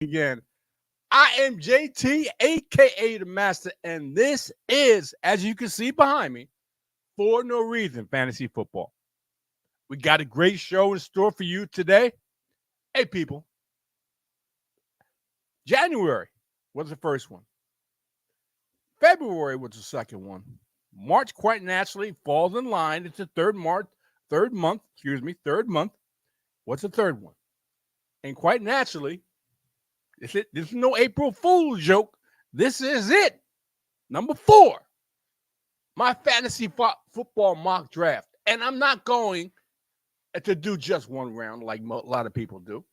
again. I am JT, aka the Master, and this is, as you can see behind me, For No Reason Fantasy Football. We got a great show in store for you today. Hey, people, January was the first one, February was the second one. March, quite naturally, falls in line. It's the third month. What's the third one? And quite naturally, this is no April Fool's joke. This is it. Number 4, my fantasy football mock draft. And I'm not going to do just one round like a lot of people do.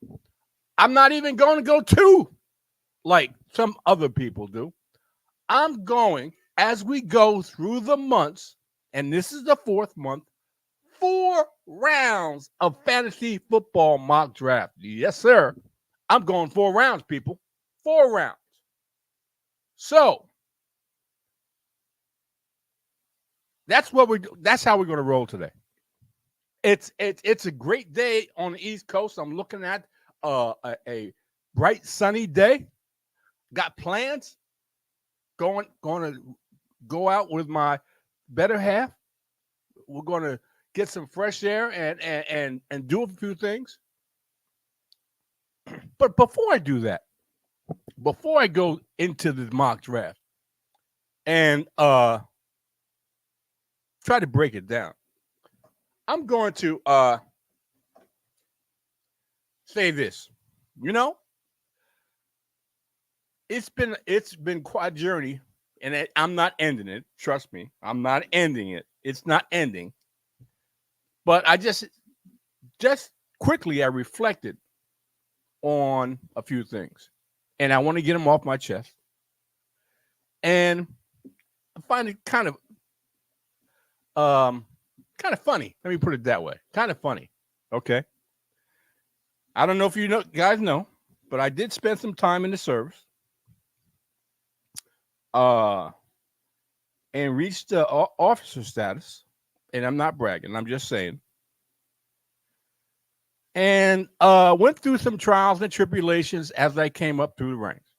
I'm not even going to go 2 like some other people do. I'm going, as we go through the months, and this is the 4th month, 4 rounds of fantasy football mock draft. Yes, sir. I'm going 4 rounds, people. 4 rounds. So that's how we're going to roll today. It's a great day on the East Coast. I'm looking at a bright sunny day. Got plans. Going to go out with my better half. We're going to get some fresh air and do a few things. But before I do that, before I go into the mock draft and try to break it down, I'm going to say this. You know, it's been quite a journey, and I'm not ending it. Trust me, I'm not ending it. It's not ending. But I just quickly I reflected on a few things, and I want to get them off my chest. And I find it kind of funny. Let me put it that way. Kind of funny. Okay. I don't know if guys know, but I did spend some time in the service. And reached officer status, and I'm not bragging. I'm just saying. And went through some trials and tribulations as I came up through the ranks.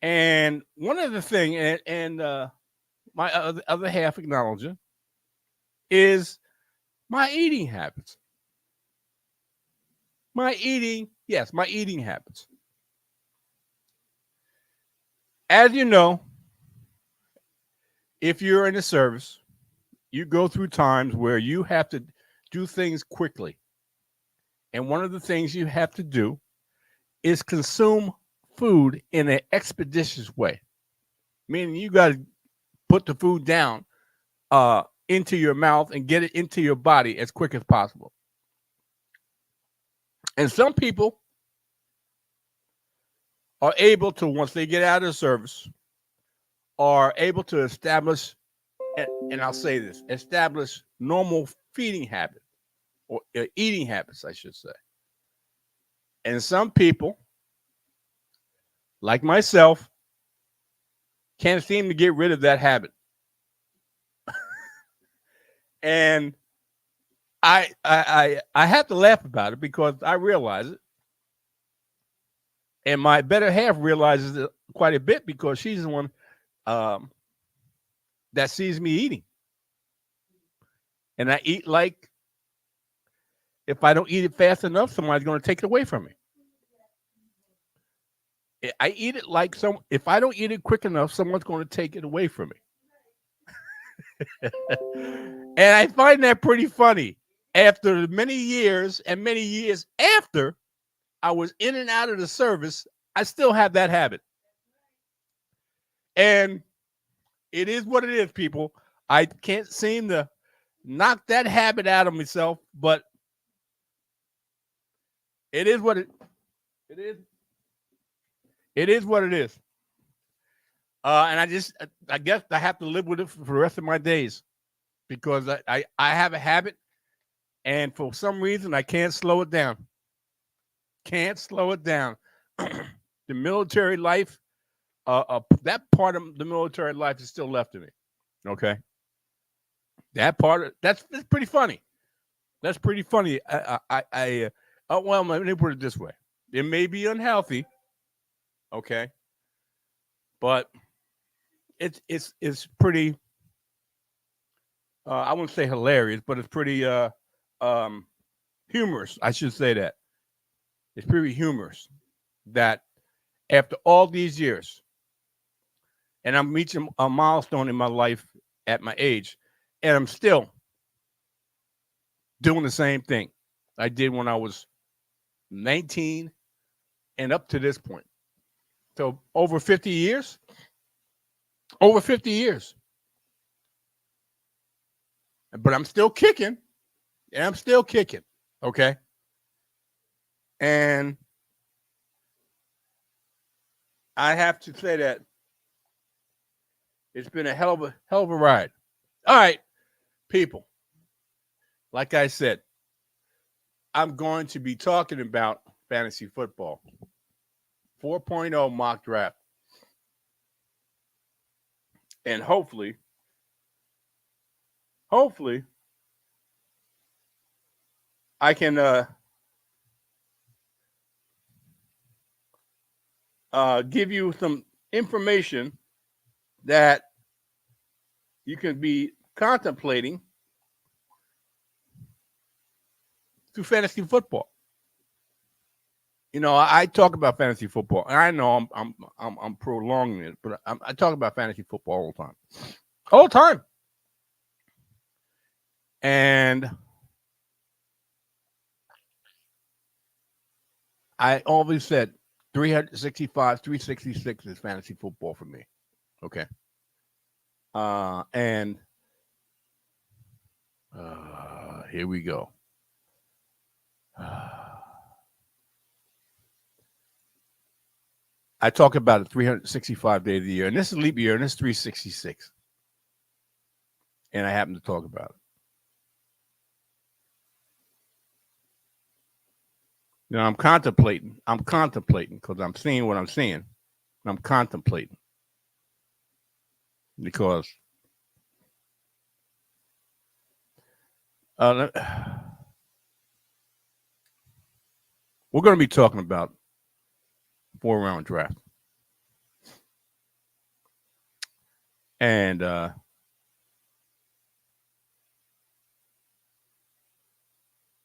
And one of the things, and my other half acknowledging, is my eating habits. My eating habits. As you know, if you're in the service, you go through times where you have to do things quickly. And one of the things you have to do is consume food in an expeditious way. Meaning you got to put the food down into your mouth and get it into your body as quick as possible. And some people are able to, once they get out of the service, are able to establish, and I'll say this, establish normal feeding habits or eating habits, I should say. And some people, like myself, can't seem to get rid of that habit. And I have to laugh about it because I realize it. And my better half realizes it quite a bit because she's the one that sees me eating. And I eat like, if I don't eat it fast enough, somebody's going to take it away from me. I eat it like if I don't eat it quick enough, someone's going to take it away from me. And I find that pretty funny. After many years and many years after I was in and out of the service, I still have that habit. And it is what it is, people. I can't seem to knock that habit out of myself, but it is what it is. It is what it is. And I guess I have to live with it for the rest of my days because I have a habit, and for some reason I can't slow it down. Can't slow it down. The military life, that part of the military life is still left to me. Okay, that part that's pretty funny. That's pretty funny. Well, let me put it this way. It may be unhealthy, okay, but it's pretty. I wouldn't say hilarious, but it's pretty um, humorous. I should say that it's pretty humorous that after all these years, and I'm reaching a milestone in my life at my age, and I'm still doing the same thing I did when I was 19 and up to this point. So over 50 years, over 50 years. But I'm still kicking, and I'm still kicking, okay? And I have to say that it's been a hell of a ride. All right, people. Like I said, I'm going to be talking about fantasy football. 4.0 mock draft. And hopefully, I can give you some information that you can be contemplating through fantasy football. You know, I talk about fantasy football, and I know I'm prolonging it, but I talk about fantasy football all the time. And I always said 365, 366 is fantasy football for me. Okay. And here we go. I talk about it 365 days a year, and this is leap year, and this is 366. And I happen to talk about it. You know, I'm contemplating because I'm seeing what I'm seeing. And I'm contemplating because we're going to be talking about 4-round draft. And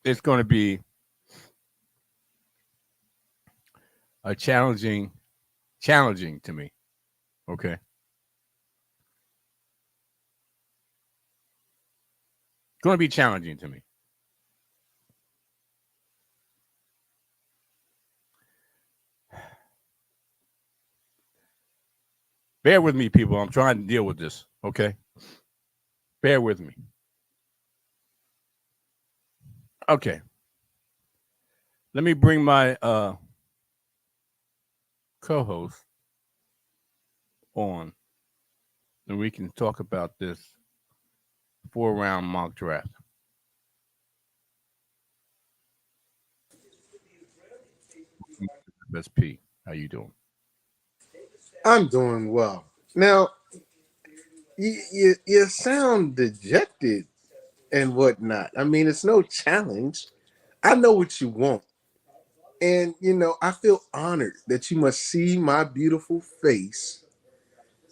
it's going to be a challenging to me. Okay. It's going to be challenging to me. Bear with me, people. I'm trying to deal with this. Okay. Bear with me. Okay. Let me bring my co-host on, and we can talk about this 4-round mock draft. Best P, how you doing? I'm doing well. Now, you sound dejected and whatnot. I mean, it's no challenge. I know what you want. And, I feel honored that you must see my beautiful face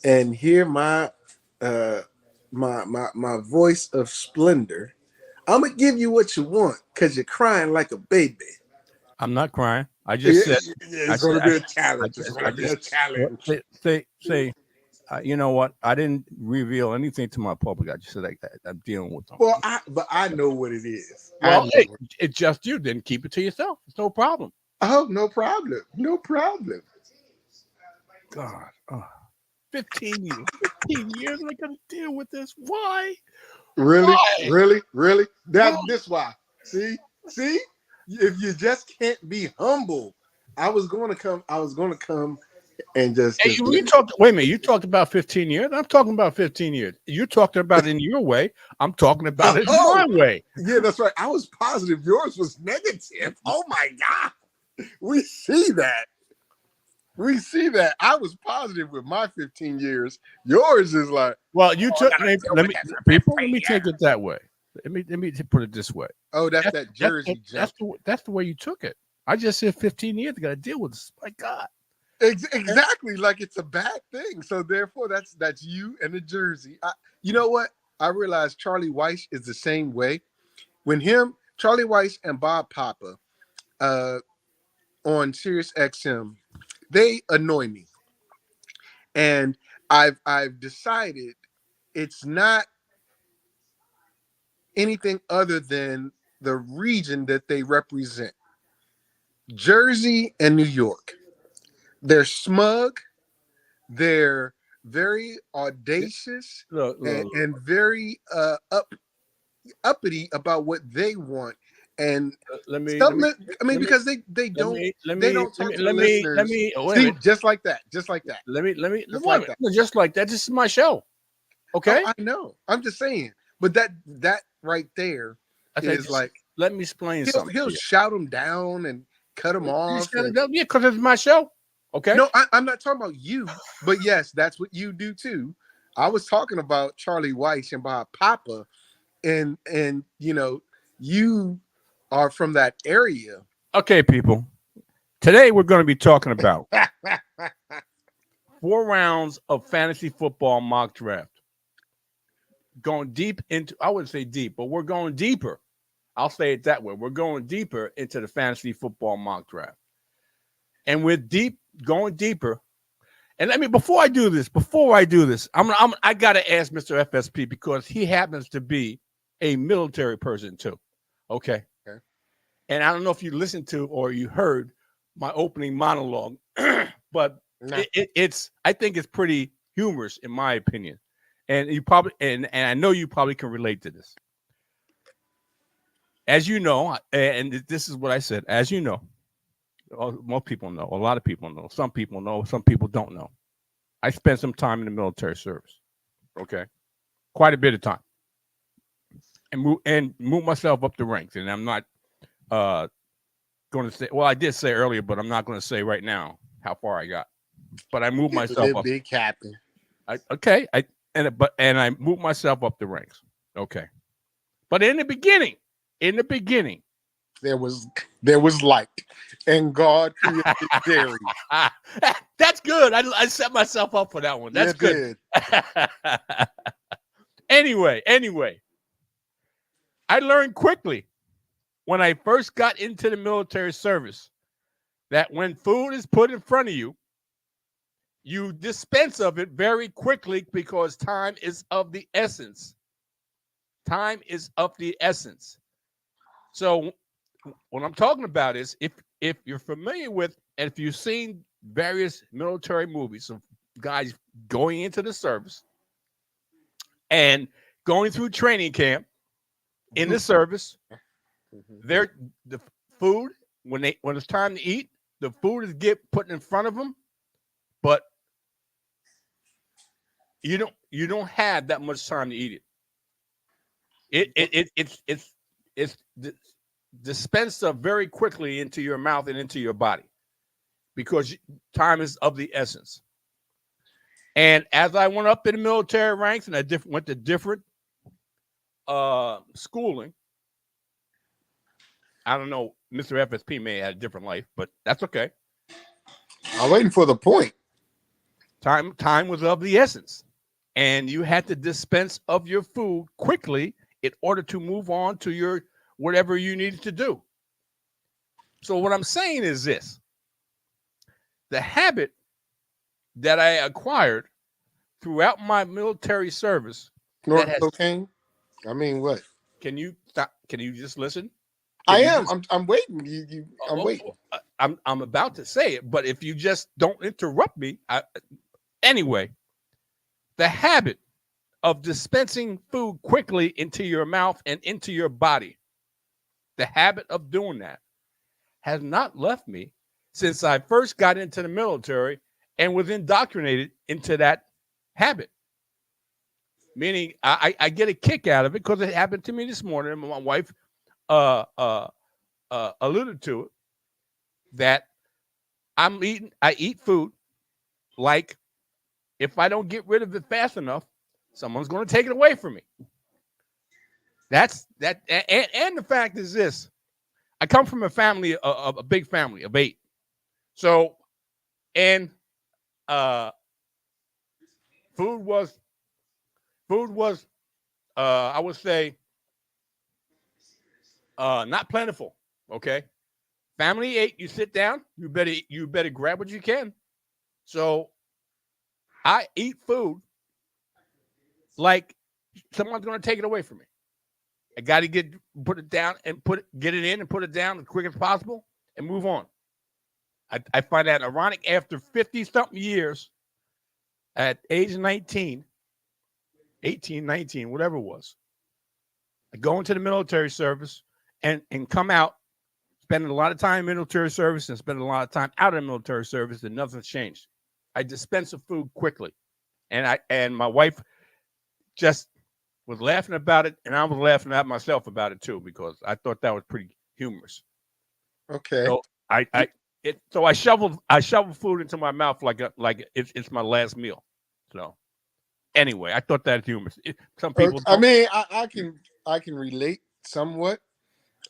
and hear uh my voice of splendor. I'm gonna give you what you want because you're crying like a baby. I'm not crying. I Yeah, just said. it's gonna be a challenge. It's gonna be a challenge. Say. You know what? I didn't reveal anything to my public. I just said like that. I'm dealing with something. Well, I know what it is. Well, hey, it's just you. Then keep it to yourself. It's no problem. Oh, no problem. No problem. God, 15 years. 15 years. I got to deal with this. Why? Really? Why? Really? This why. See? If you just can't be humble, I was going to come and just. Hey, wait a minute. You talked about 15 years. I'm talking about 15 years. You're talking about it in your way. I'm talking about it in my way. Yeah, that's right. I was positive yours was negative. Oh my God. We see that. I was positive with my 15 years. Yours is like, well, you took. Let me take it that way. Let me put it this way. Oh, that's that Jersey jump. That's the way you took it. I just said 15 years. I got to deal with this. My God. Exactly, like it's a bad thing. So therefore, that's you and the jersey. You know what? I realized Charlie Weiss is the same way. When Charlie Weiss and Bob Papa uh, on Sirius XM, they annoy me, and I've decided it's not anything other than the region that they represent, Jersey and New York. They're smug. They're very audacious and very uppity about what they want. And let me some, I mean, let me because they let don't me let they me don't let talk me to the let me let listeners. me wait a See, minute. just like that, Let just wait a like minute. that. No, just like that. This is my show. Oh, Okay. I know. I'm just saying. But that right there I said, is just like let me explain something he'll to you. shout them down and cut them You off. shut it And down. Yeah, because it's my show. Okay. no, I'm not talking about you, but yes, that's what you do too. I was talking about Charlie Weiss and Bob Papa, and you are from that area. Okay, people. Today we're going to be talking about 4 rounds of fantasy football mock draft. Going deep into, I wouldn't say deep, but we're going deeper. I'll say it that way. We're going deeper into the fantasy football mock draft. And with going deeper. And let me, before I do this, I got to ask Mr. FSP because he happens to be a military person too. Okay. Okay. And I don't know if you listened to or you heard my opening monologue, but Nah. it's I think it's pretty humorous in my opinion, and you probably and I know you probably can relate to this. As you know, and this is what I said. As you know, most people know. A lot of people know. Some people know. Some people don't know. I spent some time in the military service. Okay, quite a bit of time, and move myself up the ranks. And I'm not uh, going to say. Well, I did say earlier, but I'm not going to say right now how far I got. But I moved myself That up. big captain. Okay, I moved myself up the ranks. Okay, but in the beginning, There was light, and God created Jerry. that's good. I set myself up for that one. That's You good. did. Anyway, I learned quickly when I first got into the military service that when food is put in front of you, you dispense of it very quickly because time is of the essence. Time is of the essence. So what I'm talking about is if you're familiar with and if you've seen various military movies of guys going into the service and going through training camp in the service, they're the food when it's time to eat, the food is get put in front of them, but you don't have that much time to eat it. It's dispensed of very quickly into your mouth and into your body because time is of the essence. And as I went up in the military ranks and I went to different schooling, I don't know, Mr. FSP may have had a different life, but that's okay. I'm waiting for the point. Time was of the essence, and you had to dispense of your food quickly in order to move on to your whatever you needed to do. So what I'm saying is this: the habit that I acquired throughout my military service that North has cocaine. I mean, what? can you stop? Can you just listen? I Can you am. just I'm waiting. I'm waiting. I'm about to say it, but if you just don't interrupt me, anyway, the habit of dispensing food quickly into your mouth and into your body, the habit of doing that has not left me since I first got into the military and was indoctrinated into that habit. Meaning, I get a kick out of it because it happened to me this morning. And my wife alluded to it that I eat food like if I don't get rid of it fast enough, someone's going to take it away from me. That's that, and the fact is this: I come from a family of a big family of 8. So, and uh, food was food was I would say not plentiful. Okay, family 8. You sit down. You better grab what you can. So I eat food like someone's going to take it away from me. I got to put it down and get it in and put it down as quick as possible and move on. I find that ironic after 50 something years at age 19, 18, 19, whatever it was. I go into the military service and come out spending a lot of time in military service and spending a lot of time out of the military service and nothing's changed. I dispense the food quickly. And my wife just was laughing about it, and I was laughing at myself about it too because I thought that was pretty humorous. Okay. So I shoveled food into my mouth like it's my last meal. So anyway, I thought that humorous. Some people I don't. mean, I can relate somewhat.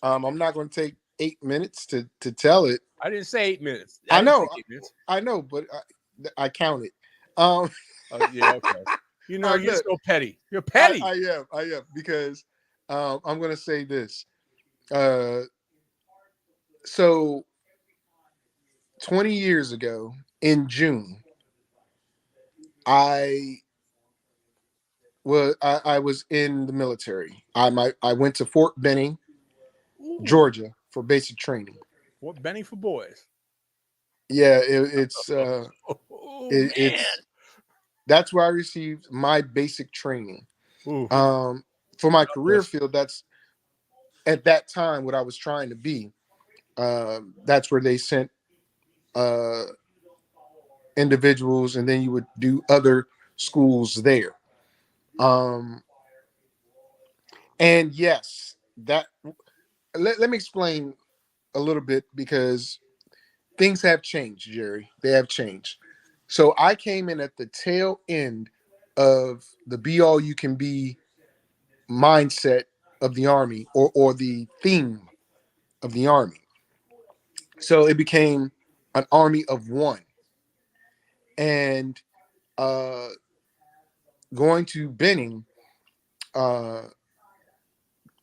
I'm not going to take 8 minutes to tell it. I didn't say 8 minutes. I I didn't know, say 8 minutes. I know, but I counted. Um, Yeah, okay. You know, you're look, so petty. You're petty. I am because I'm going to say this. Uh, so 20 years ago in June, I I was in the military. I went to Fort Benning, Ooh, Georgia, for basic training. what Benny for boys? Yeah, Oh man. it's that's where I received my basic training. Ooh, Um, for my God career bless field, that's at that time what I was trying to be. That's where they sent uh, individuals, and then you would do other schools there. Um, and yes, that let me explain a little bit because things have changed, Jerry. They have changed. So I came in at the tail end of the be all you can be mindset of the army, or the theme of the army. So it became an army of one. And uh, going to Benning, uh,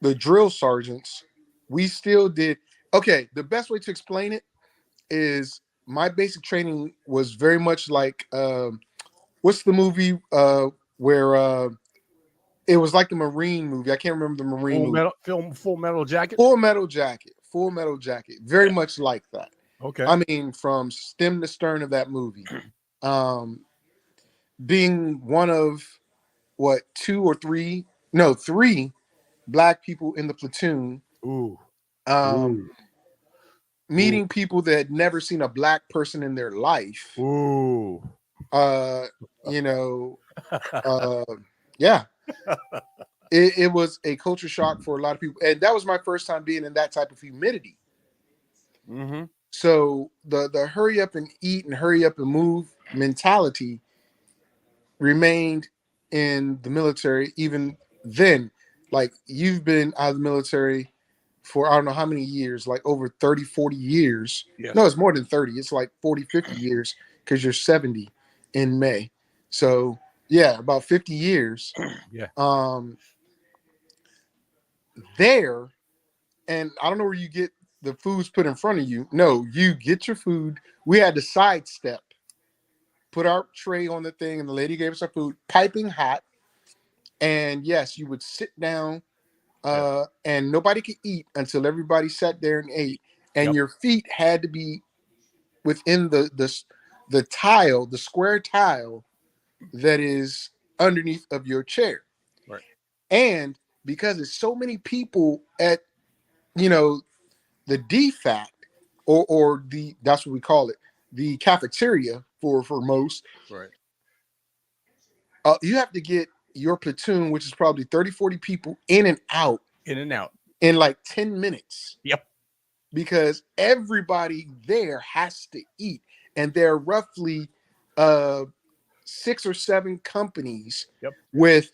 the drill sergeants, we still did. Okay, the best way to explain it is my basic training was very much like what's the movie where it was like the Marine movie. I can't remember the Marine Full movie. metal film, Full Metal Jacket. Full Metal Jacket. Full Metal Jacket. Very Yeah. much like that. Okay. I mean, from stem to stern of that movie. Um, being one of what, two or three, no, three black people in the platoon, Ooh. um, Ooh. Ooh. meeting people that had never seen a black person in their life. Ooh. Uh, you know, uh, yeah, it was a culture shock for a lot of people, and that was my first time being in that type of humidity. Mm-hmm. So the hurry up and eat and hurry up and move mentality remained in the military even then. Like, you've been out of the military for I don't know how many years, like over 30, 40 years. No, Yes. it's more than 30. It's like 40, 50 years because you're 70 in May. So yeah, about 50 years. Yeah. Um there, and I don't know where you get the foods put in front of you. No, you get your food. We had to sidestep, put our tray on the thing, and the lady gave us our food, piping hot. And yes, you would sit down, Yeah. and nobody could eat until everybody sat there and ate. And Yep. your feet had to be within the tile, the square tile that is underneath of your chair. Right. And because there's so many people at, you know, the DFAC, or the, that's what we call it, the cafeteria for most, Right. you have to get your platoon, which is probably 30, 40 people, in and out In and out. in like 10 minutes, Yep. because everybody there has to eat. And there are roughly uh, 6 or 7 companies Yep. with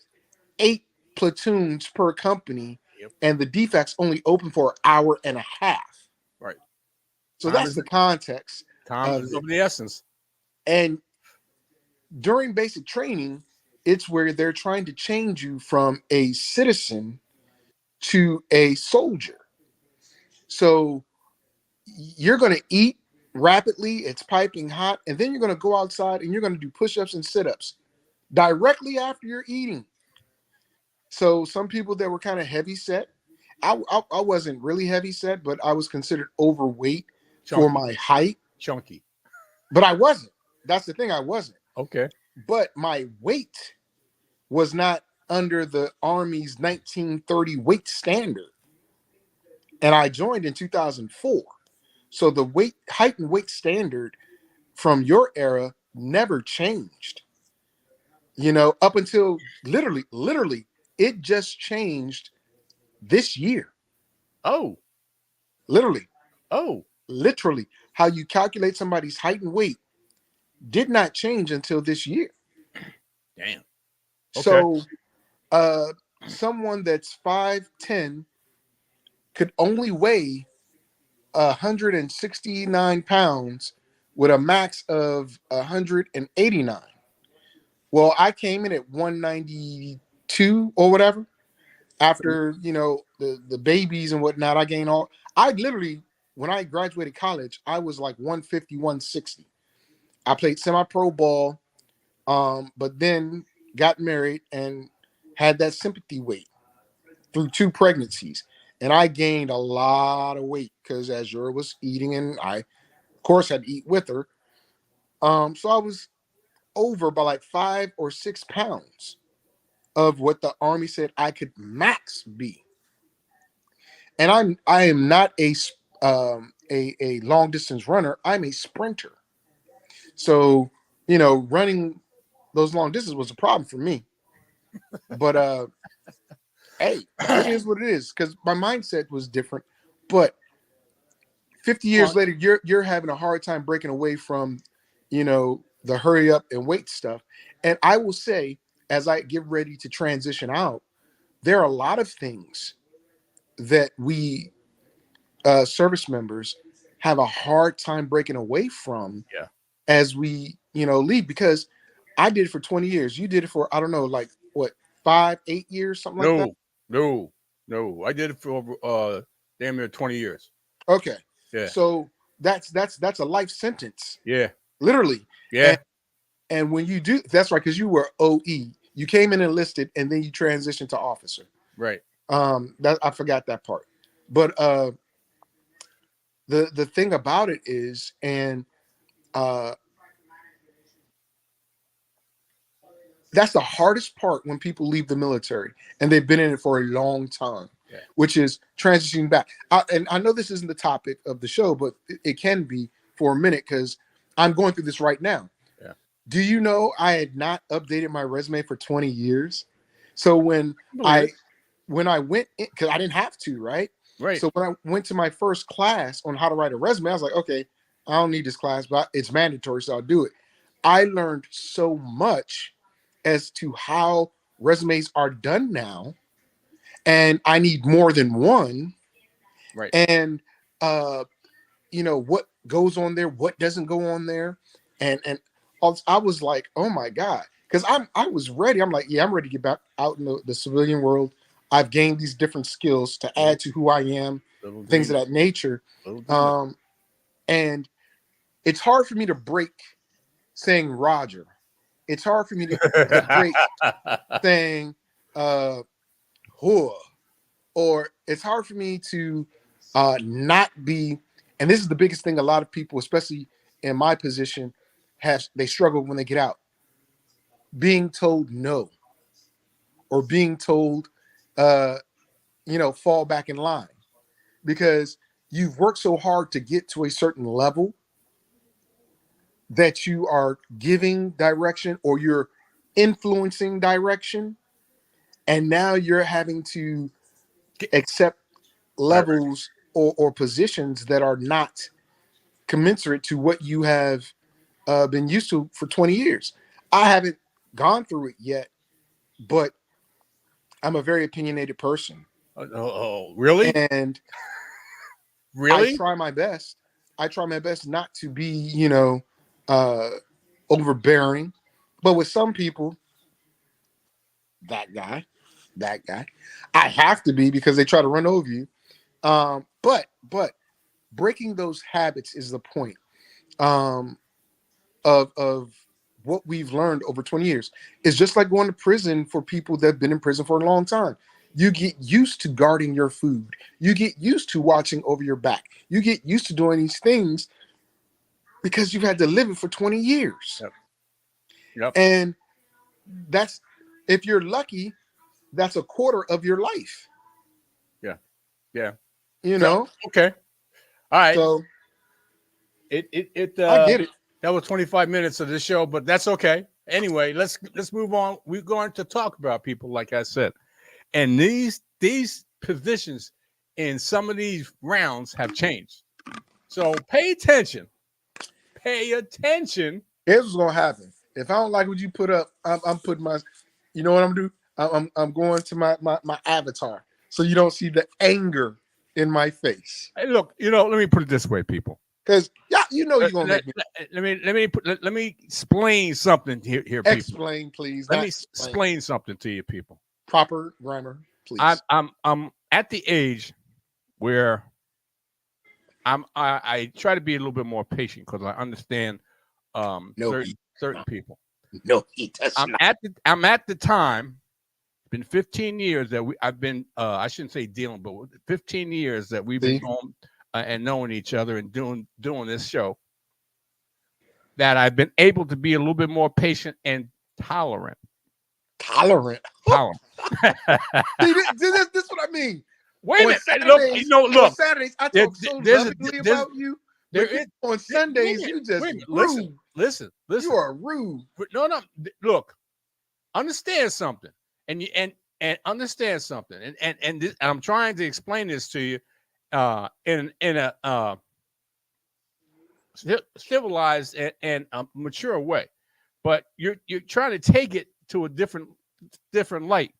8 platoons per company, Yep. and the defects only open for an hour and a half. Right. So Time that's is the context time of is it. of the essence. And during basic training, it's where they're trying to change you from a citizen to a soldier. So you're going to eat rapidly, it's piping hot, and then you're going to go outside and you're going to do push-ups and sit-ups directly after you're eating. So some people that were kind of heavy set, I wasn't really heavy set, but I was considered overweight for Chunky. my height, Chunky. but I wasn't. That's the thing, I wasn't. Okay. But my weight was not under the Army's 1930 weight standard. And I joined in 2004. So the height and weight standard from your era never changed. Up until literally, it just changed this year. Oh. Literally, Oh. literally, how you calculate somebody's height and weight did not change until this year. Damn. Okay. So, uh, someone that's 5'10" could only weigh 169 pounds with a max of 189. Well, I came in at 192 or whatever. After the babies and whatnot, I gained all. I literally, when I graduated college, I was like 150, 160. I played semi-pro ball, but then got married and had that sympathy weight through 2 pregnancies, and I gained a lot of weight because Azure was eating, and I, of course, had to eat with her. So I was over by like 5 or 6 pounds of what the Army said I could max be. And I am not a long distance runner. I'm a sprinter. So running those long distances was a problem for me. But hey, it is what it is because my mindset was different. But 50 Well, years later, you're having a hard time breaking away from the hurry up and wait stuff. And I will say, as I get ready to transition out, there are a lot of things that we service members have a hard time breaking away from yeah. as we leave, because I did it for 20 years. You did it for, I don't know, like what, 5, 8 years, something like that. No. No. No. I did it for damn near 20 years. Okay, Yeah. so that's a life sentence, Yeah. literally. and Yeah. and when you do, that's right, because you were OE, you came in enlisted and then you transitioned to officer. Right. That I forgot that part. But the thing about it is, and uh that's the hardest part when people leave the military and they've been in it for a long time, Yeah. which is transitioning back. And I know this isn't the topic of the show, but it can be for a minute because I'm going through this right now. Yeah. Do you know I had not updated my resume for 20 years? So when I believe I it. when I went in, because I didn't have to, right? Right. So when I went to my first class on how to write a resume, I was like, okay, I don't need this class, but it's mandatory, so I'll do it. I learned so much as to how resumes are done now, and I need more than one. Right. And uh, what goes on there, what doesn't go on there, and I was like, oh my god, because I was ready. I'm like, yeah, I'm ready to get back out in the civilian world. I've gained these different skills to Little, add to who I am, little things of dream. that nature. Little do you know. Um, and it's hard for me to break saying Roger. It's hard for me to break saying whore, or it's hard for me to not be. And this is the biggest thing a lot of people, especially in my position, have, they struggle when they get out, being told no, or being told uh fall back in line, because you've worked so hard to get to a certain level that you are giving direction or you're influencing direction, and now you're having to Get accept direct. levels or positions that are not commensurate to what you have been used to for 20 years. I haven't gone through it yet, but I'm a very opinionated person. Oh, really? And Really? try my best. I try my best not to be, uh, overbearing. But with some people, that guy, that guy, I have to be because they try to run over you. But breaking those habits is the point. Um, of what we've learned over 20 years. It's just like going to prison for people that have been in prison for a long time. You get used to guarding your food. You get used to watching over your back. You get used to doing these things because you've had to live it for 20 years. Yep. Yep. And that's, if you're lucky, that's a quarter of your life. Yeah. Yeah. You So, know? okay. All right. So It I get it. that was 25 minutes of this show, but that's okay. Anyway, let's move on. We're going to talk about people, like I said. And these positions in some of these rounds have changed. So pay attention. Pay attention. Here's what's gonna happen. If I don't like what you put up, I'm putting my, you know what I'm doing? I'm going to my avatar, so you don't see the anger in my face. Hey, look, let me put it this way, people. Because yeah, you're gonna let, make me. let me explain something here, people. Explain, please. Let me explain something to you, people. Proper grammar, please. I'm at the age where I try to be a little bit more patient because I understand certain people. No, he does not. I'm at the time. It's been 15 years that I've been I shouldn't say dealing, but 15 years that we've been home and knowing each other and doing this show. That I've been able to be a little bit more patient and tolerant. Tolerant. See, this is what I mean. Wait a minute. Look. On Saturdays, I talk so lovingly about you. On Sundays, you just rude. Listen. You are rude. No. Look, understand something, and understand something, and this, I'm trying to explain this to you, in a civilized and mature way, but you're trying to take it to a different light.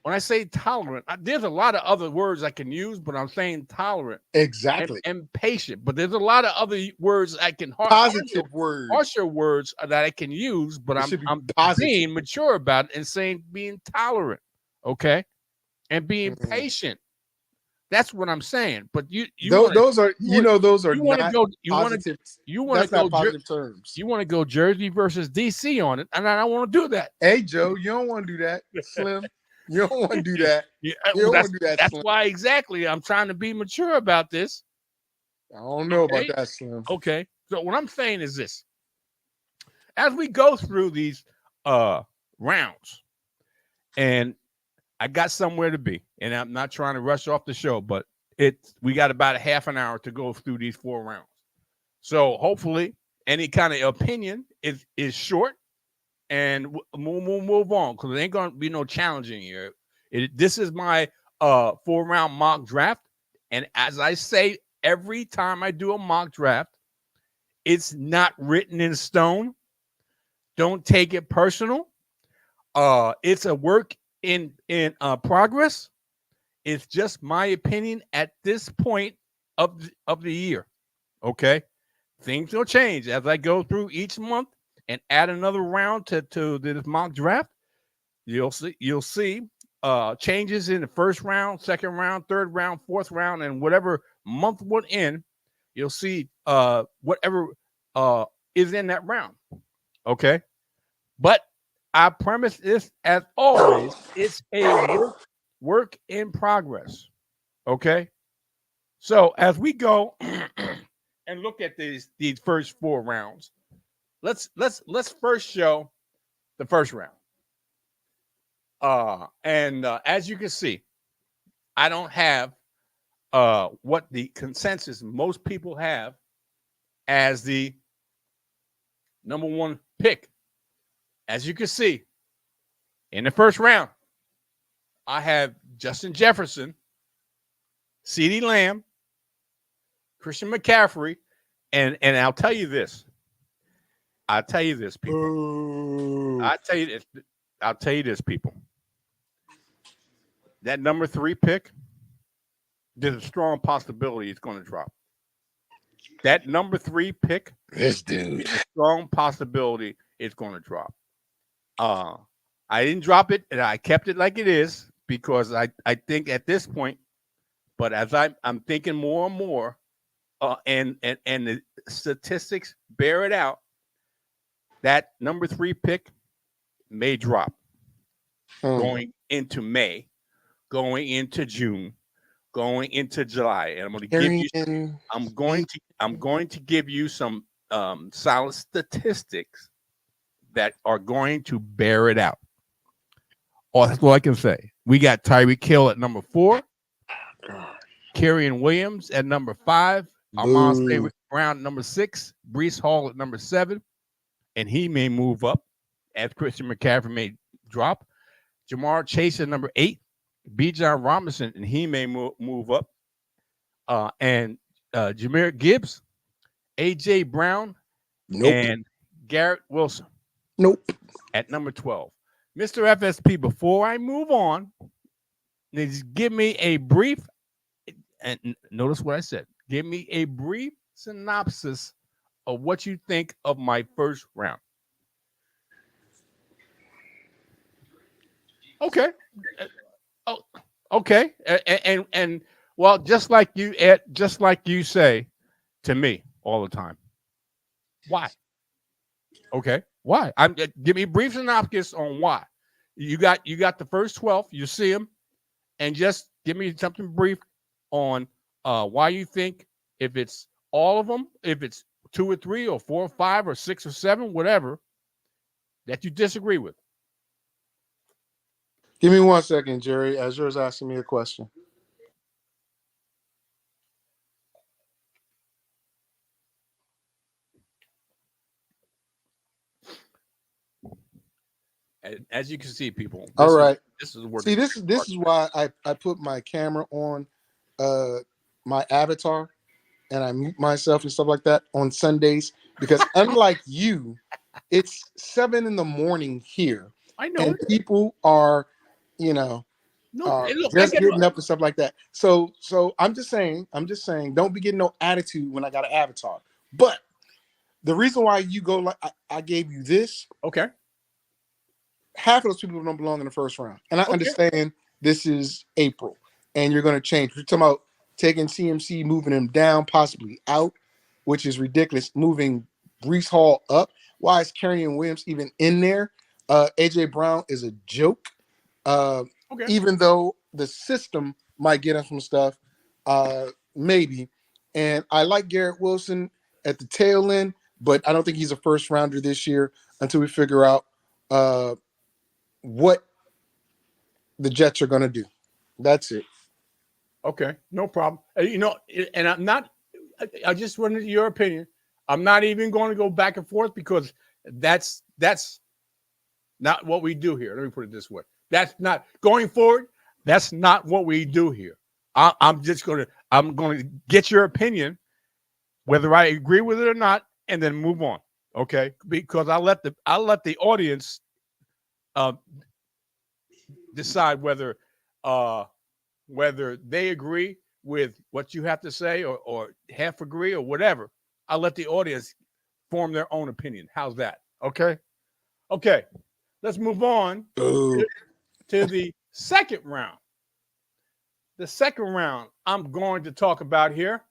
When I say tolerant, there's a lot of other words I can use, but I'm saying tolerant. Exactly. And patient. But there's a lot of other words I can harsher words that I can use, but I'm being mature about it and saying being tolerant, okay, and being patient. That's what I'm saying. But those are not positive. You want to go positive terms. You want to go Jersey versus DC on it, and I don't want to do that. Hey Joe, you don't want to do that, Slim. You don't want to do that. You don't want to do that. That's Slim. why exactly I'm trying to be mature about this. I don't know about that, Slim. Okay. So what I'm saying is this: as we go through these rounds, and I got somewhere to be, and I'm not trying to rush off the show, but we got about a half an hour to go through these 4 rounds. So hopefully, any kind of opinion is short, and we'll move on because it ain't gonna be no challenging here. This is my 4-round mock draft, and as I say every time I do a mock draft, it's not written in stone. Don't take it personal. It's a work in progress. It's just my opinion at this point of the year. Okay, things will change as I go through each month and add another round to this mock draft. You'll see changes in the first round, second round, third round, fourth round, and whatever month we're in. You'll see whatever is in that round. Okay, but I premise this as always. It's a work in progress. Okay. So as we go and look at these first 4 rounds, let's first show the first round. As you can see, I don't have what the consensus most people have as the number 1 pick. As you can see, in the first round, I have Justin Jefferson, CeeDee Lamb, Christian McCaffrey, and I'll tell you this. People. Ooh. I'll tell you this, people. That number 3 pick there's a strong possibility it's going to drop. That number 3 pick, This dude. a strong possibility it's going to drop. I didn't drop it, and I kept it like it is because I think at this point, but as I'm thinking more and more, and the statistics bear it out, that number 3 pick may drop going into May, going into June, going into July, and I'm going to give you. I'm going to give you some solid statistics that are going to bear it out. Oh, that's all I can say. We got Tyreek Hill at number 4, Kerryon Williams at number 5, Amon Brown at number 6, Breece Hall at number 7, and he may move up as Christian McCaffrey may drop. Jamar Chase at number 8, Bijan Robinson, and he may move up. And Jahmyr Gibbs, A.J. Brown, and Garrett Wilson. At number 12. Mr. FSP, before I move on, just give me a brief, and notice what I said. Give me a brief synopsis of what you think of my first round. Okay. Oh, okay. And well, just like you say to me all the time. Why? Okay. Why? Give me a brief synopsis on why. You got the first 12. You see them, and just give me something brief on why you think, if it's all of them, if it's 2 or 3 or 4 or 5 or 6 or 7, whatever, that you disagree with. Give me 1 second, Jerry. Azur's asking me a question. As you can see, people. All right. This is working. See, this is why I put my camera on my avatar and I mute myself and stuff like that on Sundays, because unlike you, it's 7 a.m. here. I know. And people are, just getting up and stuff like that. So I'm just saying, don't be getting no attitude when I got an avatar. But the reason why you go like I gave you this, okay. Half of those people don't belong in the first round. And I understand this is April and you're going to change. You're talking about taking CMC, moving him down, possibly out, which is ridiculous. Moving Breece Hall up. Why is Kerryon Williams even in there? AJ Brown is a joke. Even though the system might get him some stuff, maybe. And I like Garrett Wilson at the tail end, but I don't think he's a first rounder this year until we figure out what the Jets are going to do. That's it. Okay, no problem. And I'm not, I just wanted your opinion. I'm not even going to go back and forth because that's not what we do here. Let me put it this way. That's not going forward. That's not what we do here. I'm going to get your opinion, whether I agree with it or not, and then move on. Okay, because I'll let the audience decide whether they agree with what you have to say or half agree or whatever. I'll let the audience form their own opinion. How's that? Okay. Let's move on to the second round. The second round I'm going to talk about here.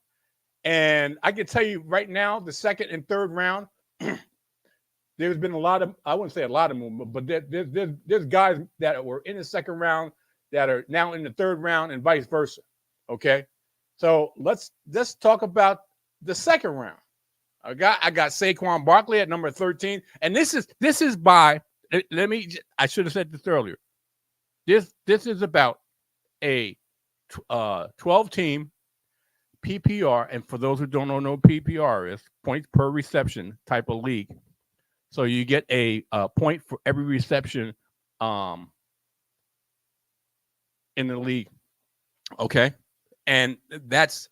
And I can tell you right now, the second and third round, there's been a lot of, I wouldn't say a lot of movement, but there's guys that were in the second round that are now in the third round and vice versa. Okay. So let's talk about the second round. I got Saquon Barkley at number 13. And this is by, I should have said this earlier. This is about a 12-team PPR. And for those who don't know what PPR is, points per reception type of league. So you get a point for every reception in the league. Okay. And that's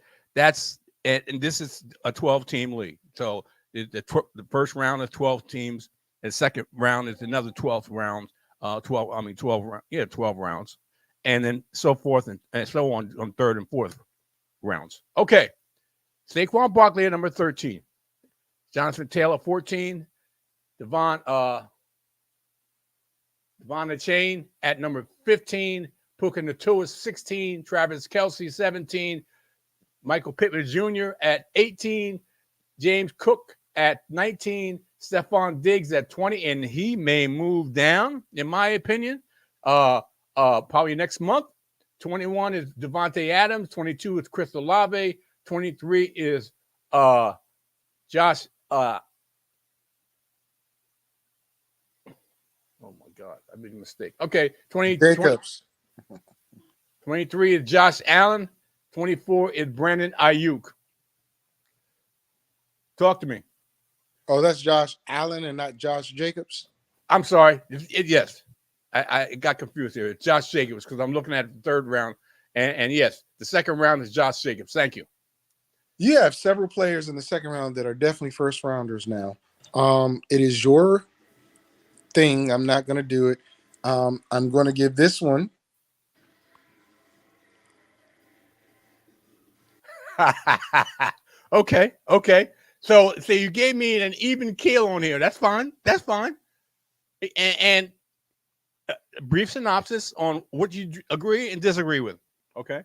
and this is a 12-team league. So the first round is 12 teams. The second round is another 12 rounds. 12 rounds. And then so forth and so on third and fourth. rounds. Okay. Saquon Barkley at number 13. Jonathan Taylor, 14. Devon Chain at number 15. Puka Nacua, 16. Travis Kelce, 17. Michael Pittman Jr. at 18. James Cook at 19. Stephon Diggs at 20. And he may move down, in my opinion, probably next month. 21 is Devontae Adams. 22 is Chris Olave. 23 is Josh. Oh my God, I made a mistake. Okay, Jacobs. 23 is Josh Allen. 24 is Brandon Ayuk. Talk to me. Oh, that's Josh Allen and not Josh Jacobs. I'm sorry. Yes, I got confused here. It's Josh Jacobs because I'm looking at the third round, and yes, the second round is Josh Jacobs. Thank you. You have several players in the second round that are definitely first rounders now. It is your thing. I'm not going to do it. I'm going to give this one. Okay. So you gave me an even keel on here. That's fine. And brief synopsis on what you agree and disagree with. Okay.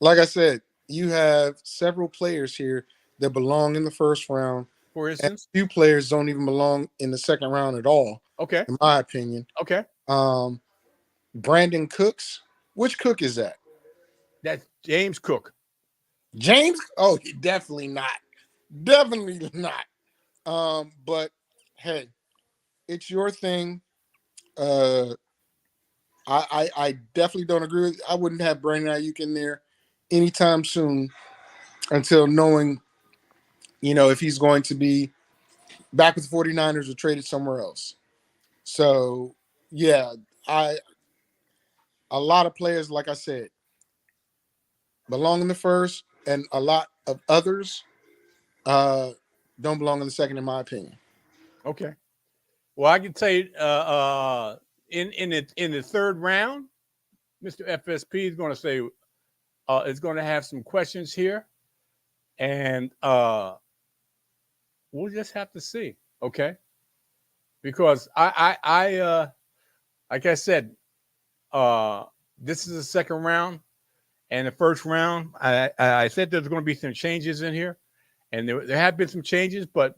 Like I said, you have several players here that belong in the first round. For instance, a few players don't even belong in the second round at all. Okay. In my opinion. Okay. Brandon Cooks. Which Cook is that? That's James Cook. James? Oh, definitely not. Definitely not. But hey, it's your thing. I definitely don't agree with. I wouldn't have Brandon Ayuk in there anytime soon until knowing, if he's going to be back with the 49ers or traded somewhere else. So yeah, a lot of players, like I said, belong in the first, and a lot of others don't belong in the second, in my opinion. Okay. Well, I can tell you, in the third round, Mr. FSP is going to say is going to have some questions here, and we'll just have to see. Okay. Because I like I said, this is the second round, and the first round, I said there's going to be some changes in here, and there have been some changes, but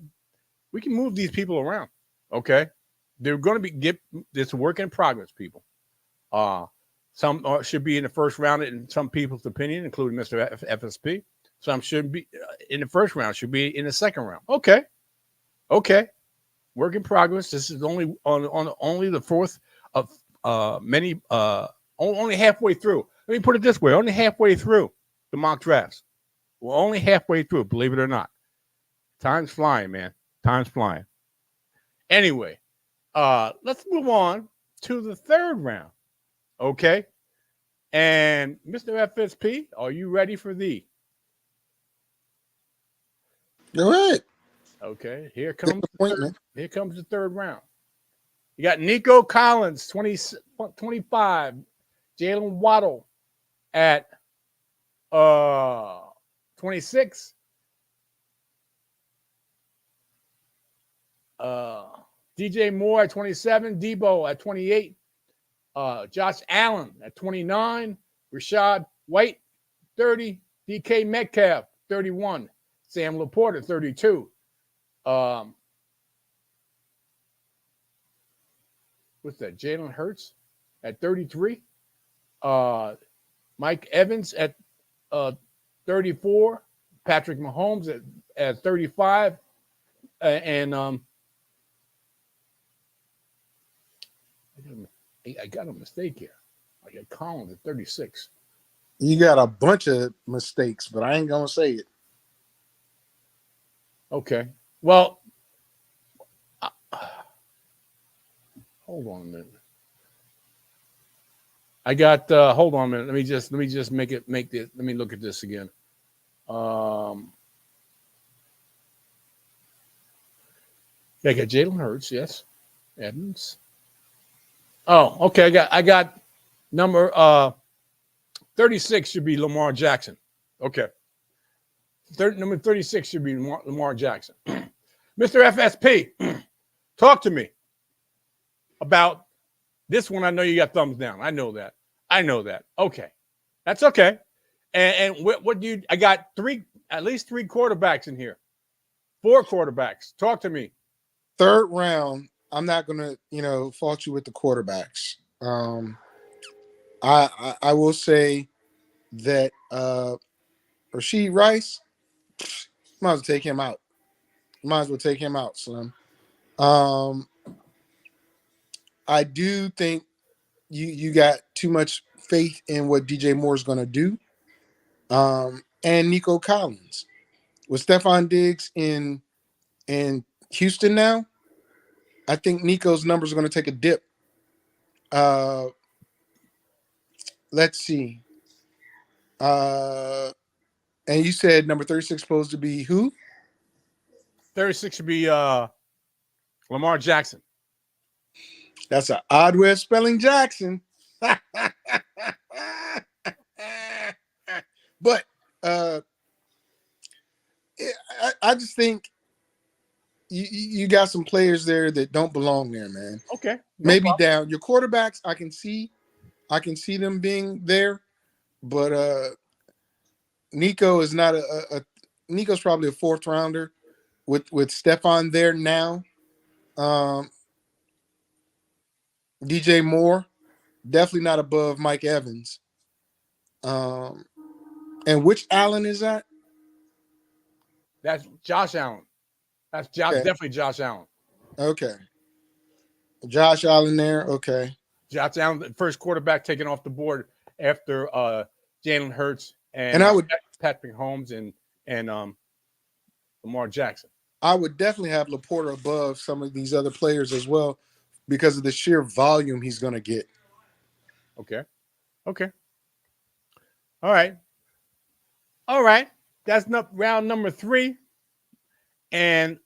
we can move these people around. Okay, they're going to be this work in progress, people. Some should be in the first round, in some people's opinion, including Mr. FSP. Some should be in the first round, should be in the second round. Okay, work in progress. This is only on only the fourth of many. Only halfway through. Let me put it this way: only halfway through the mock drafts. We're only halfway through, believe it or not. Time's flying, man. Time's flying. Anyway, let's move on to the third round. Okay. And Mr. FSP, are you ready for the? Go ahead. Okay. Here comes the third round. You got Nico Collins, 25. Jalen Waddle at 26. DJ Moore at 27. Debo at 28. Josh Allen at 29. Rashad White, 30. DK Metcalf, 31. Sam Laporta, 32. What's that? Jalen Hurts at 33. Mike Evans at 34. Patrick Mahomes at 35. And I got a mistake here. I got Collins at 36. You got a bunch of mistakes, but I ain't gonna say it. Okay. Well, hold on a minute. I got. Hold on a minute. Let me just make this. Let me look at this again. Yeah, I got Jalen Hurts. Yes, Evans. Oh, okay. I got number 36 should be Lamar Jackson. Okay. Number 36 should be Lamar Jackson. Mr. FSP, talk to me about this one. I know you got thumbs down. I know that. Okay. That's okay. And what do you, I got at least three quarterbacks in here. 4 quarterbacks. Talk to me. Third round, I'm not gonna, fault you with the quarterbacks. I will say that Rashid Rice, might as well take him out. Slim. I do think you got too much faith in what DJ Moore is gonna do. And Nico Collins. With Stephon Diggs in Houston now, I think Nico's numbers are going to take a dip. Let's see. And you said number 36 supposed to be who? 36 should be Lamar Jackson. That's an odd way of spelling Jackson. But I just think you got some players there that don't belong there, man. Okay. Maybe down. Your quarterbacks, I can see them being there, but Nico is not Nico's probably a 4th rounder with Stephon there now. DJ Moore, definitely not above Mike Evans. And which Allen is that? That's Josh Allen. That's definitely Josh Allen. Okay. Josh Allen there. Okay. Josh Allen, the first quarterback taken off the board after Jalen Hurts and I would Patrick Mahomes and Lamar Jackson. I would definitely have Laporta above some of these other players as well because of the sheer volume he's going to get. Okay. All right. That's round number 3. And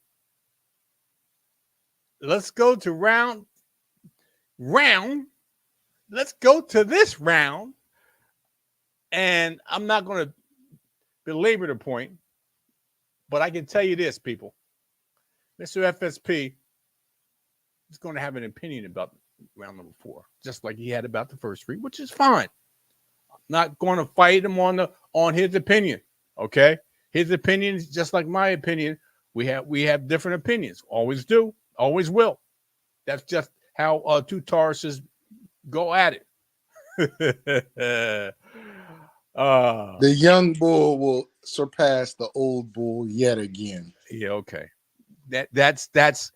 let's go to round. Let's go to this round. And I'm not going to belabor the point, but I can tell you this, people. Mr. FSP is going to have an opinion about round number 4, just like he had about the first 3, which is fine. I'm not going to fight him on his opinion. Okay, his opinion is just like my opinion. We have different opinions. Always do. Always will. That's just how 2 Tauruses go at it. The young bull will surpass the old bull yet again. Yeah, okay. That's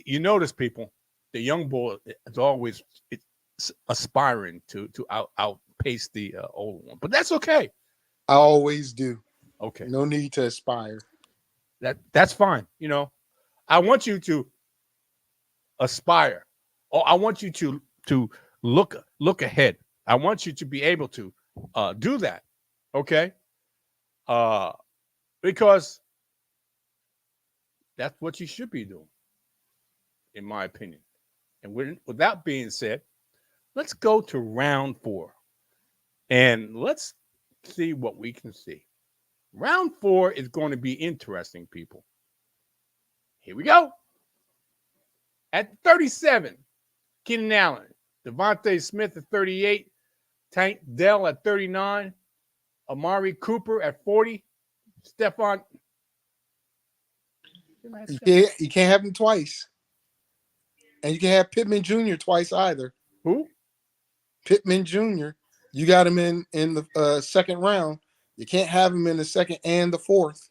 you notice, people, the young bull is always aspiring to outpace the old one. But that's okay. I always do. Okay. No need to aspire. That's fine. I want you to aspire. Or I want you to look ahead. I want you to be able to do that. Okay? Because that's what you should be doing, in my opinion. And with that being said, let's go to round 4. And let's see what we can see. Round 4 is going to be interesting, people. Here we go. At 37, Keenan Allen. Devontae Smith at 38. Tank Dell at 39. Amari Cooper at 40. Stephon. You can't have him twice. And you can't have Pittman Jr. twice either. Who? Pittman Jr. You got him in the 2nd round. You can't have him in the 2nd and the 4th.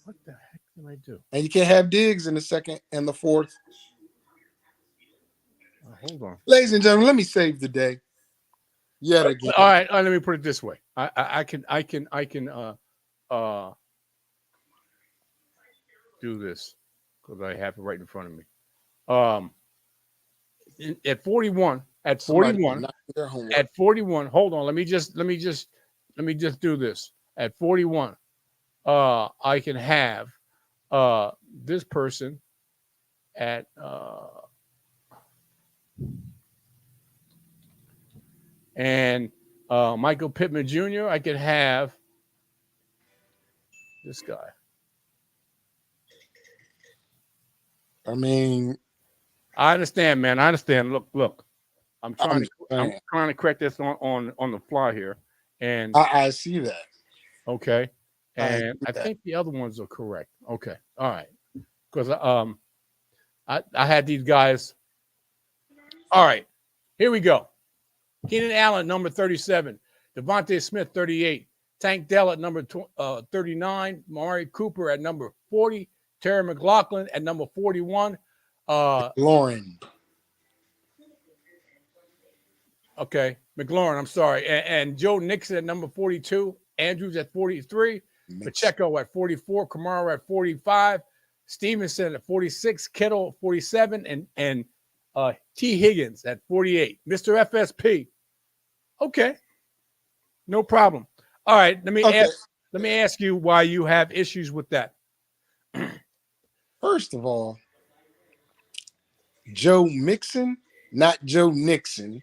What the heck did I do? And you can't have Diggs in the 2nd and the 4th. Hold on. Ladies and gentlemen, let me save the day. Yet again. All right, let me put it this way. I can do this because I have it right in front of me. At 41, at 41, hold on. Let me just do this. At 41, I can have this person at and Michael Pittman Jr. I could have This guy. I mean, I understand, man. I understand. Look. I'm trying I'm to just I'm saying. trying to correct this on the fly here, and I see that. okay, I and see I that. think the other ones are correct. Okay, all right, because I had these guys. All right, here we go. Keenan Allen, number 37. Devontae Smith, 38. Tank Dell at number 39. Mari Cooper at number 40. Terry McLaughlin at number 41. Lauren. Okay, McLaurin, I'm sorry. And Joe Nixon at number 42. Andrews at 43. Mix. Pacheco at 44. Kamara at 45. Stevenson at 46. Kittle at 47. And T. Higgins at 48. Mr. FSP. Okay, no problem. All right, Okay. let me ask you why you have issues with that. First of all, Joe Mixon, not Joe Nixon.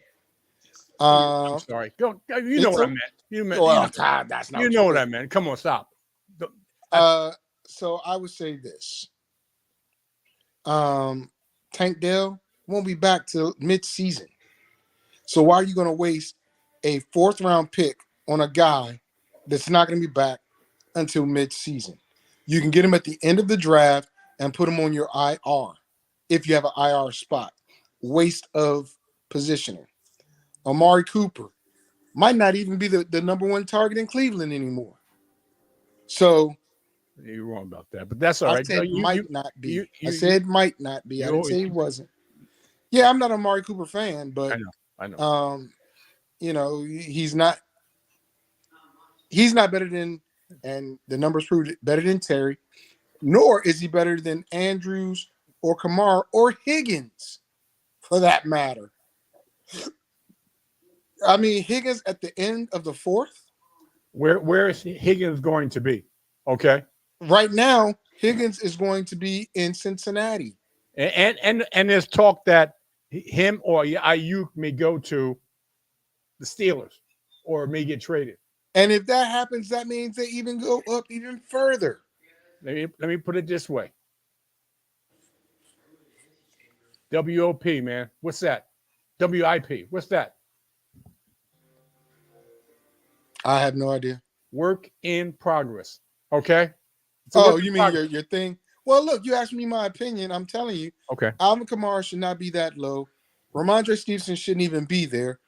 I'm Uh, sorry. You know it's what I a meant. well, that's not You what you know what meant. I meant. Come on, stop. I, Uh, so I would say this. Um, Tank Dell won't be back till mid-season. So why are you going to waste a fourth round pick on a guy that's not going to be back until mid-season? You can get him at the end of the draft and put him on your IR if you have an IR spot. Waste of positioning. Amari Cooper might not even be the number one target in Cleveland anymore. So you're wrong about that, but that's all I right. said might not be. I You said might not be. I didn't always say he wasn't. Yeah, I'm not a Amari Cooper fan, but I know. um, he's not better than, and the numbers proved it, better than Terry, nor is he better than Andrews or Kamara or Higgins, for that matter. I mean, Higgins at the end of the fourth. Where is Higgins going to be? Okay, Right now, Higgins is going to be in Cincinnati. and there's talk that him or Ayuk may go to the Steelers or may get traded. And if that happens, that means they even go up even further. Let me put it this way. WOP, man. What's that? WIP. What's that? I have no idea. Work in progress. Okay. It's a Oh, work in you mean progress. your thing? Well, look, you asked me my opinion. I'm telling you, Okay. Alvin Kamara should not be that low. Ramondre Stevenson shouldn't even be there.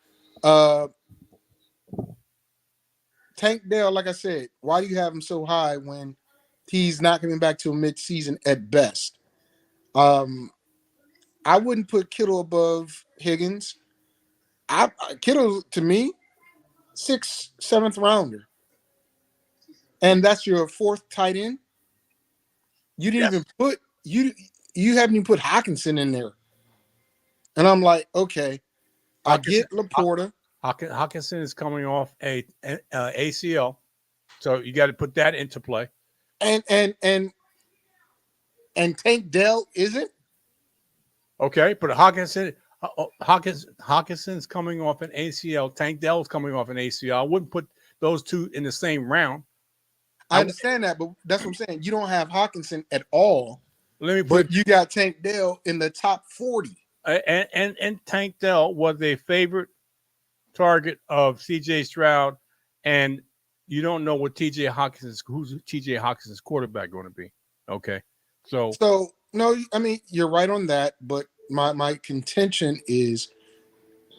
Uh, Tank Dell, like I said, why do you have him so high when he's not coming back till mid-season at best? I wouldn't put Kittle above Higgins. Kittle to me, sixth, seventh rounder, and that's your fourth tight end. You didn't even Yes. put you haven't even put Hawkinson in there, and I'm like, okay, I Hawkinson, get Laporta, Hawkinson is coming off a ACL, so you got to put that into play. and Tank Dell isn't. Okay, but Hawkinson's coming off an ACL. Tank Dell's coming off an ACL. I wouldn't put those two in the same round. I understand that, but that's what I'm saying. You don't have Hawkinson at all, Let me but put you got Tank Dell in the top 40. and Tank Dell was a favorite target of CJ Stroud, and you don't know what who's TJ Hawkinson's quarterback going to be. Okay, so So no, I mean you're right on that, but my contention is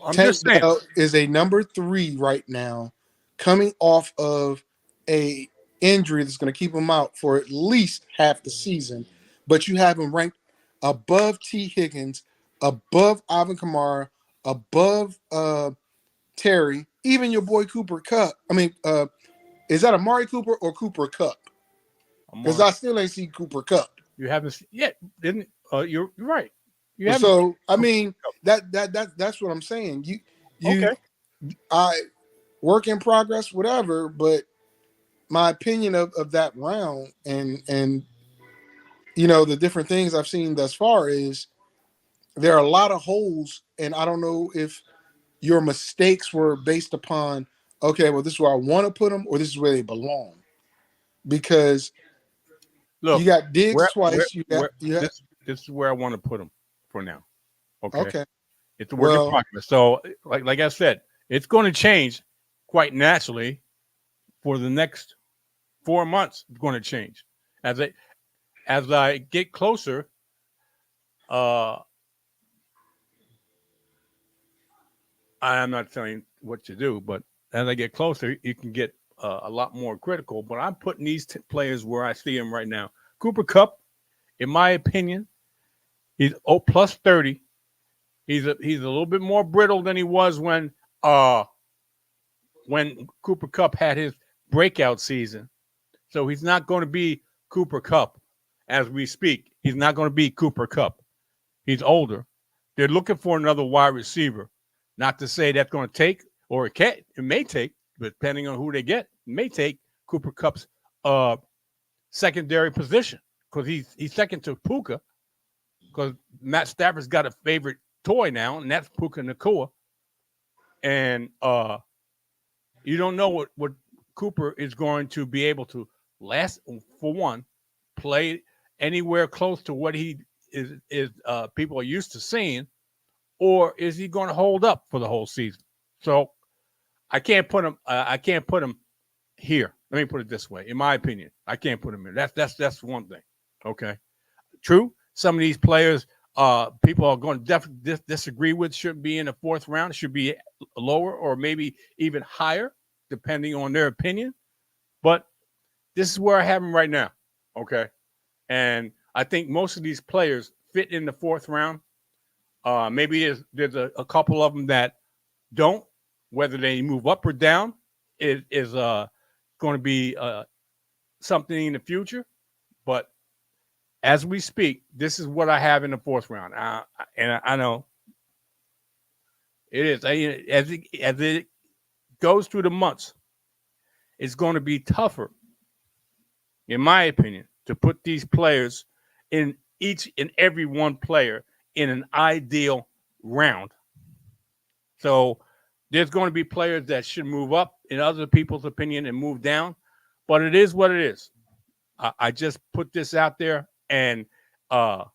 I'm Tank just saying. Dell is a number 3 right now, coming off of a injury that's going to keep him out for at least half the season. But you have him ranked above T. Higgins, above Alvin Kamara, above Terry, even your boy Cooper Cup. I mean, is that Amari Cooper or Cooper Cup? Because I still ain't seen Cooper Cup. You haven't yet, didn't? You're right. You haven't. So I mean that's what I'm saying. You Okay. I work in progress, whatever. But my opinion of that round and the different things I've seen thus far is there are a lot of holes, and I don't know if your mistakes were based upon, okay, well, this is where I want to put them or this is where they belong. because Look, you got Diggs where twice. this is where I want to put him for now. Okay, Okay. it's a work in Well, progress. So, like I said, it's going to change quite naturally for the next 4 months. It's going to change as I get closer. Uh, I am not telling what to do, but as I get closer, you can get a lot more critical. But I'm putting these players where I see them right now. Cooper Cup, in my opinion, he's plus 30. He's a little bit more brittle than he was when Cooper Cup had his breakout season. So he's not going to be Cooper Cup as we speak. He's not going to be Cooper Cup. He's older. They're looking for another wide receiver. Not to say that's going to take, or it may take, but depending on who they get, it may take Cooper Cup's secondary position because he's second to Puka because Matt Stafford's got a favorite toy now, and that's Puka Nacua. And you don't know what Cooper is going to be able to last, for one, play anywhere close to what he is people are used to seeing, or is he going to hold up for the whole season? So I can't put him. I can't put him here. Let me put it this way. In my opinion, I can't put him here. That's one thing. Okay, true. Some of these players, people are going to definitely disagree with. Shouldn't be in the fourth round. Should be lower or maybe even higher, depending on their opinion. But this is where I have him right now. Okay, and I think most of these players fit in the fourth round. Maybe there's a couple of them that don't. Whether they move up or down is going to be something in the future. But as we speak, this is what I have in the fourth round. And I know it is. As it goes through the months, it's going to be tougher, in my opinion, to put these players in each and every one player in an ideal round. So there's going to be players that should move up in other people's opinion and move down, but it is what it is. I just put this out there, and I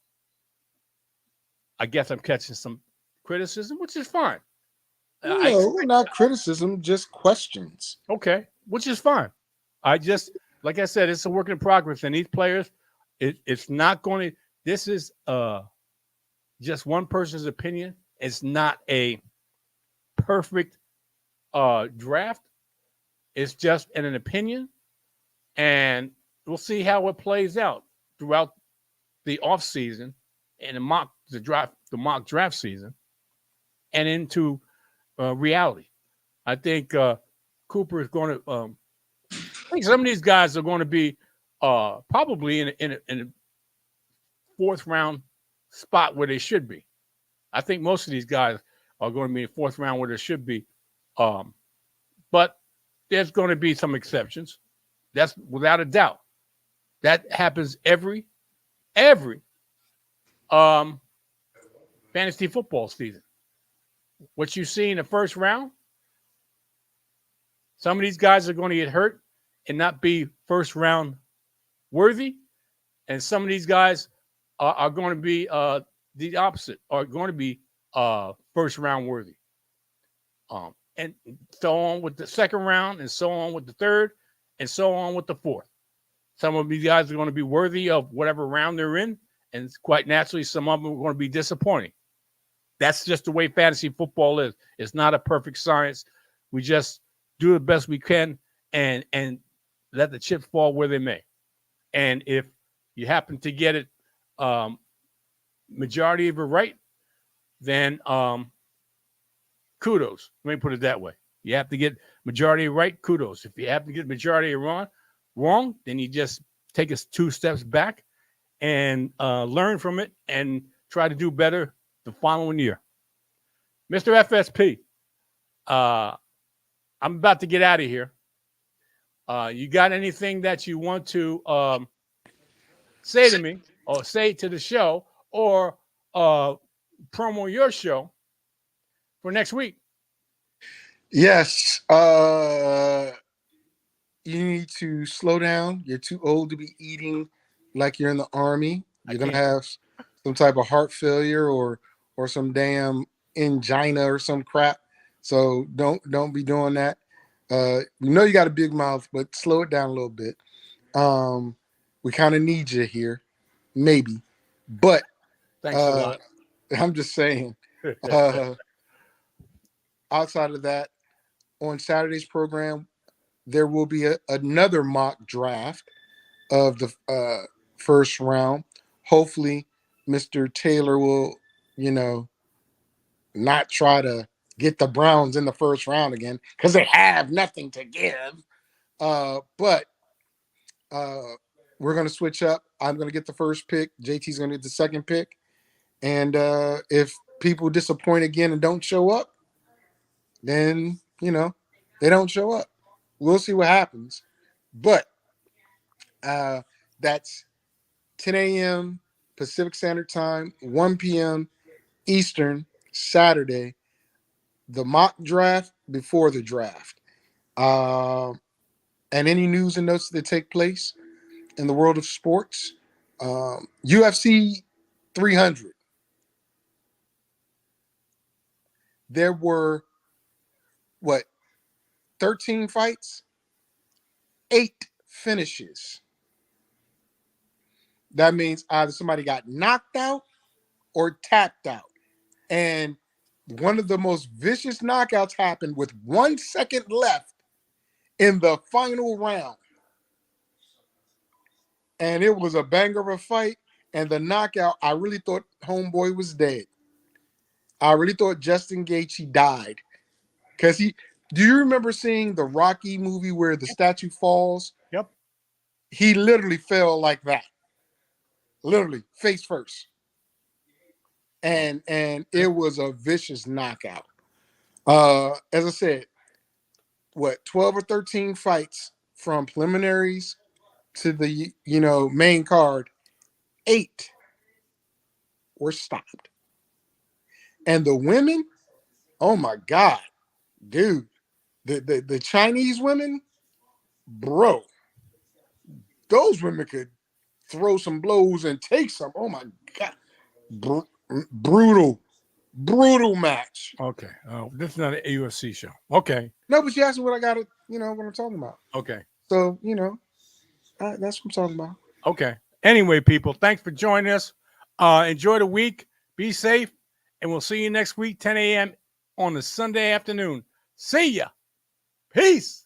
guess I'm catching some criticism, which is fine. no, not criticism, just questions. Okay, which is fine. I just, like I said, it's a work in progress, and these players, it's not going to. This is just one person's opinion. It's not a perfect draft. It's just an opinion, and we'll see how it plays out throughout the off season and the mock draft season, and into reality. I think Cooper is going to. I think some of these guys are going to be probably in a fourth round spot where they should be. I think most of these guys are going to be in the fourth round where they should be. But there's going to be some exceptions. That's without a doubt. That happens every fantasy football season. What you see in the first round, some of these guys are going to get hurt and not be first round worthy. And some of these guys are going to be the opposite, are going to be first round worthy. And so on with the second round, and so on with the third, and so on with the fourth. Some of these guys are going to be worthy of whatever round they're in, and quite naturally, some of them are going to be disappointing. That's just the way fantasy football is. It's not a perfect science. We just do the best we can and let the chips fall where they may. And if you happen to get it majority of it right, then kudos. Let me put it that way. You have to get majority right, kudos. If you have to get majority wrong, then you just take us 2 steps back and learn from it and try to do better the following year. Mr. FSP, I'm about to get out of here. You got anything that you want to say to me or say to the show or promo your show for next week? Yes. you need to slow down. You're too old to be eating like you're in the army. You're gonna can't. have some type of heart failure or some damn angina or some crap. So don't be doing that. We know you got a big mouth, but slow it down a little bit. We kind of need you here, maybe. But Thanks a lot. I'm just saying. Uh, outside of that, on Saturday's program, there will be another mock draft of the first round. Hopefully, Mr. Taylor will, you know, not try to get the Browns in the first round again because they have nothing to give. But we're going to switch up. I'm going to get the first pick. JT's going to get the second pick. And if people disappoint again and don't show up, then, you know, they don't show up. We'll see what happens. But that's 10 a.m. Pacific Standard Time, 1 p.m. Eastern, Saturday, the mock draft before the draft. And any news and notes that take place in the world of sports. UFC 300. There were, 13 fights? 8 finishes. That means either somebody got knocked out or tapped out. And one of the most vicious knockouts happened with 1 second left in the final round. And it was a banger of a fight. And the knockout, I really thought Homeboy was dead. I really thought Justin Gaethje died. Because do you remember seeing the Rocky movie where the statue falls? Yep. He literally fell like that. Literally, face first. And it was a vicious knockout. As I said, 12 or 13 fights from preliminaries to the main card, 8 were stopped. And the women, oh my God, dude, the Chinese women, bro, those women could throw some blows and take some. Oh my God, brutal match. Okay. This is not a UFC show. Okay. No, but you asked me what I got to, what I'm talking about. Okay. So, that's what I'm talking about. Okay. Anyway, people, thanks for joining us. Enjoy the week. Be safe. And we'll see you next week, 10 a.m. on the Sunday afternoon. See ya. Peace.